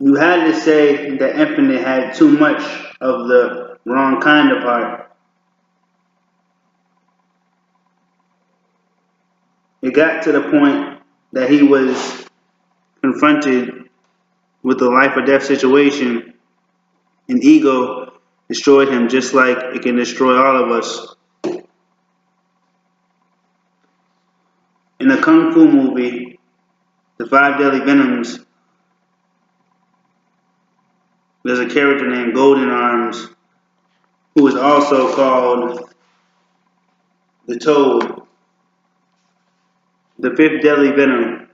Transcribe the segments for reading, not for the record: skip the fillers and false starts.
You had to say that Infinite had too much of the wrong kind of heart. It got to the point that he was confronted with a life or death situation, and ego destroyed him just like it can destroy all of us. In the Kung Fu movie, The Five Deadly Venoms, there's a character named Golden Arms who is also called the Toad, the fifth deadly venom.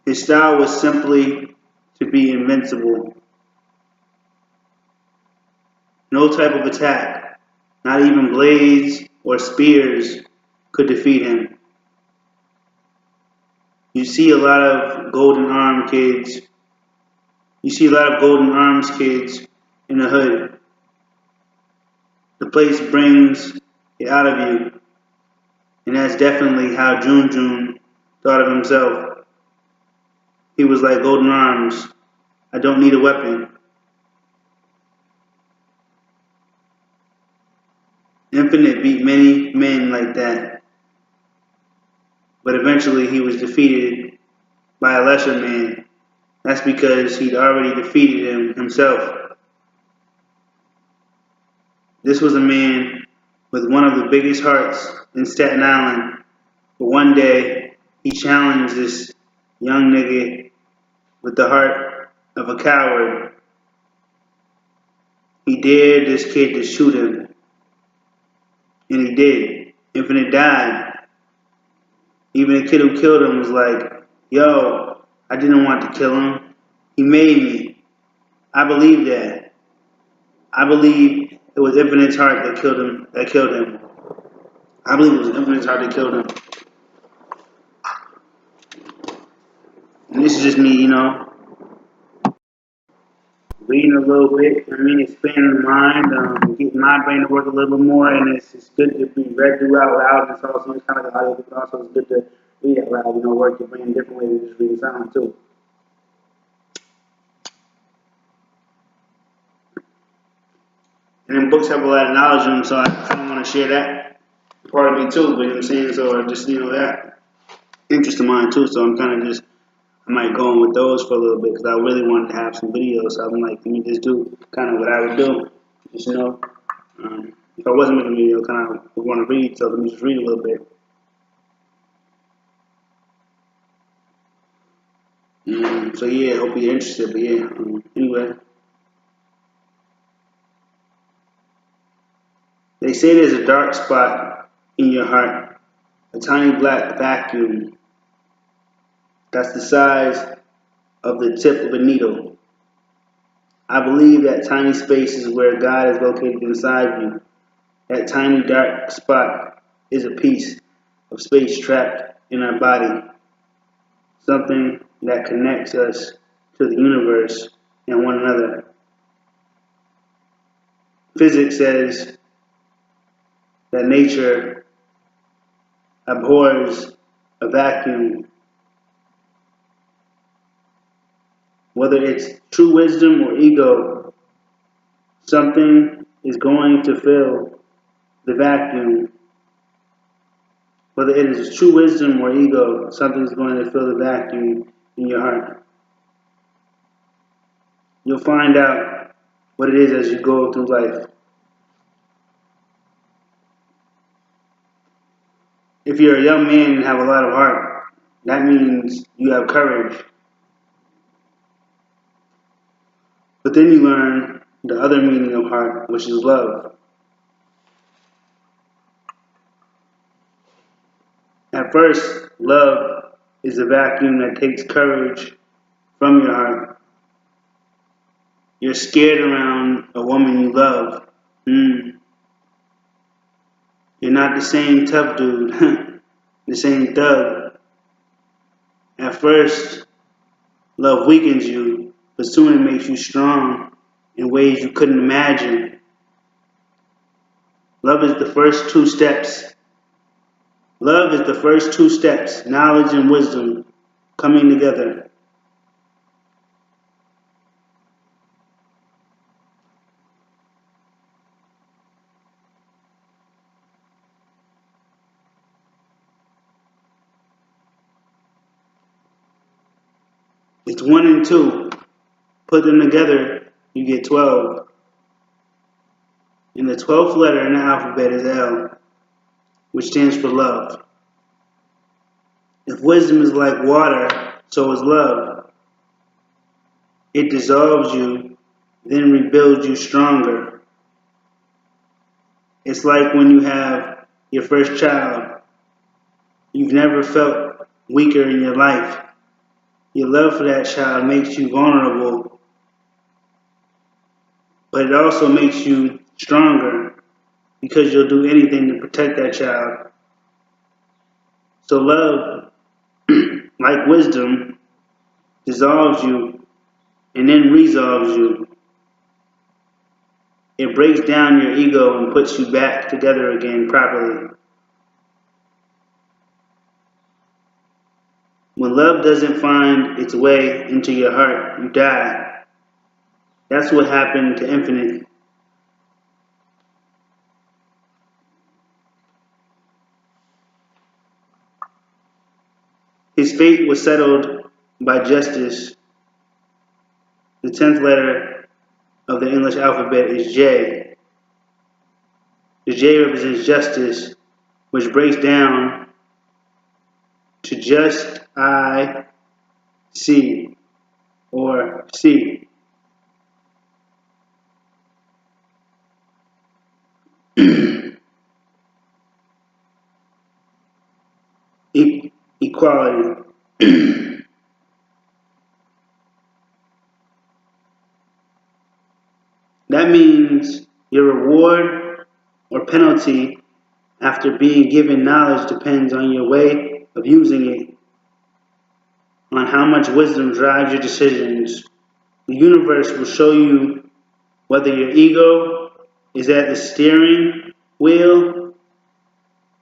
His style was simply to be invincible. No type of attack, not even blades or spears, could defeat him. You see a lot of golden arm kids. You see a lot of golden arms kids in the hood. The place brings it out of you. And that's definitely how Jun Jun thought of himself. He was like golden arms. I don't need a weapon. Infinite beat many men like that. But eventually he was defeated by a lesser man. That's because he'd already defeated him himself. This was a man with one of the biggest hearts in Staten Island. But one day he challenged this young nigga with the heart of a coward. He dared this kid to shoot him. And he did. Infinite died. Even the kid who killed him was like, yo, I didn't want to kill him. He made me. I believe that. I believe it was Infinite's heart that killed him. I believe it was Infinite's heart that killed him. And this is just me, reading a little bit. Expanding the mind, getting my brain to work a little bit more. And it's good to be read through out loud. It's also kind of like an audio, but also it's good to read out loud. Work your brain a different way than just reading sound too. And then books have a lot of knowledge in them, so I kind of want to share that part of me too. But you know what I'm saying? So I just that interest of mine too. So I'm kind of just. I might go on with those for a little bit because I really wanted to have some videos. So I'm like, let me just do kind of what I would do. Just, if I wasn't making a video, kind of would want to read, so let me just read a little bit. So yeah, hope you're interested. But yeah, anyway. They say there's a dark spot in your heart, a tiny black vacuum that's the size of the tip of a needle. I believe that tiny space is where God is located inside you. That tiny dark spot is a piece of space trapped in our body, something that connects us to the universe and one another. Physics says that nature abhors a vacuum. Whether it's true wisdom or ego, something is going to fill the vacuum. Whether it is true wisdom or ego, something is going to fill the vacuum in your heart. You'll find out what it is as you go through life. If you're a young man and have a lot of heart, that means you have courage. But then you learn the other meaning of heart, which is love. At first, love is a vacuum that takes courage from your heart. You're scared around a woman you love. You're not the same tough dude, the same thug. At first, love weakens you, but soon it makes you strong in ways you couldn't imagine. Love is the first two steps Love is the first two steps, knowledge and wisdom coming together. It's 1 and 2. Put them together, you get 12. And the 12th letter in the alphabet is L, which stands for love. If wisdom is like water, so is love. It dissolves you, then rebuilds you stronger. It's like when you have your first child. You've never felt weaker in your life. Your love for that child makes you vulnerable, but it also makes you stronger because you'll do anything to protect that child. So love, like wisdom, dissolves you and then resolves you. It breaks down your ego and puts you back together again properly. When love doesn't find its way into your heart, you die. That's what happened to Infinite. His fate was settled by justice. The 10th letter of the English alphabet is J. The J represents justice, which breaks down to just I see or see. Equality. That means your reward or penalty after being given knowledge depends on your way of using it, on how much wisdom drives your decisions. The universe will show you whether your ego is at the steering wheel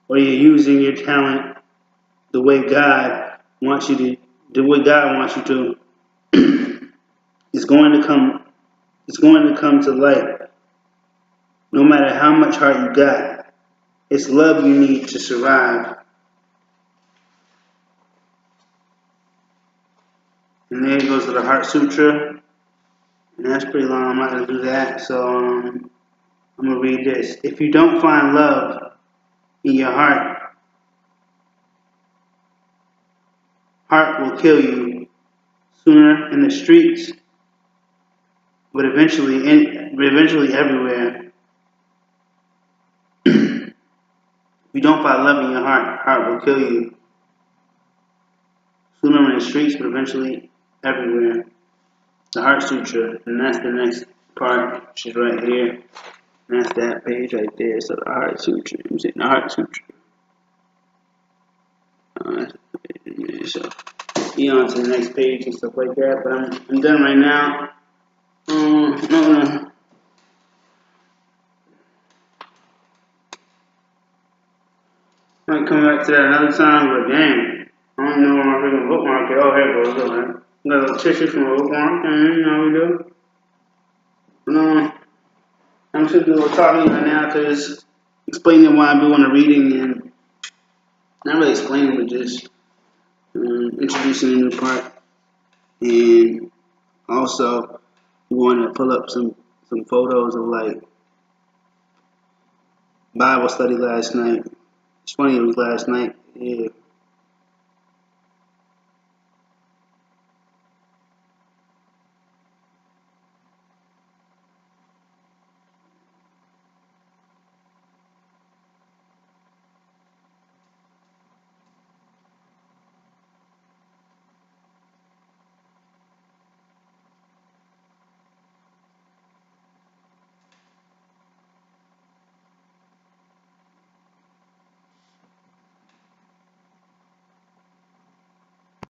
or you're using your talent the way God wants you to. It's going to come to light. No matter how much heart you got, it's love you need to survive. And there goes to the Heart Sutra. And that's pretty long. I'm not going to do that. So I'm going to read this. If you don't find love in your heart, heart will kill you sooner in the streets, but eventually everywhere. If you don't find love in your heart, heart will kill you sooner in the streets, but eventually everywhere. The Heart Sutra, and that's the next part, which is right here. And that's that page right there. So the Heart Sutra. I'm saying the Heart Sutra. So be on to the next page and stuff like that. But I'm done right now. Might come back to that another time, but dang, I don't know where my freaking bookmark is. Oh, here it goes. Alright. Got a little tissue from a bookmark, and you know how we do. But, I'm just doing a little talking right now, because explaining why I'm doing the reading, and not really explaining, but just introducing a new part. And also, we want to pull up some photos of like Bible study last night. It's funny, it was last night. Yeah.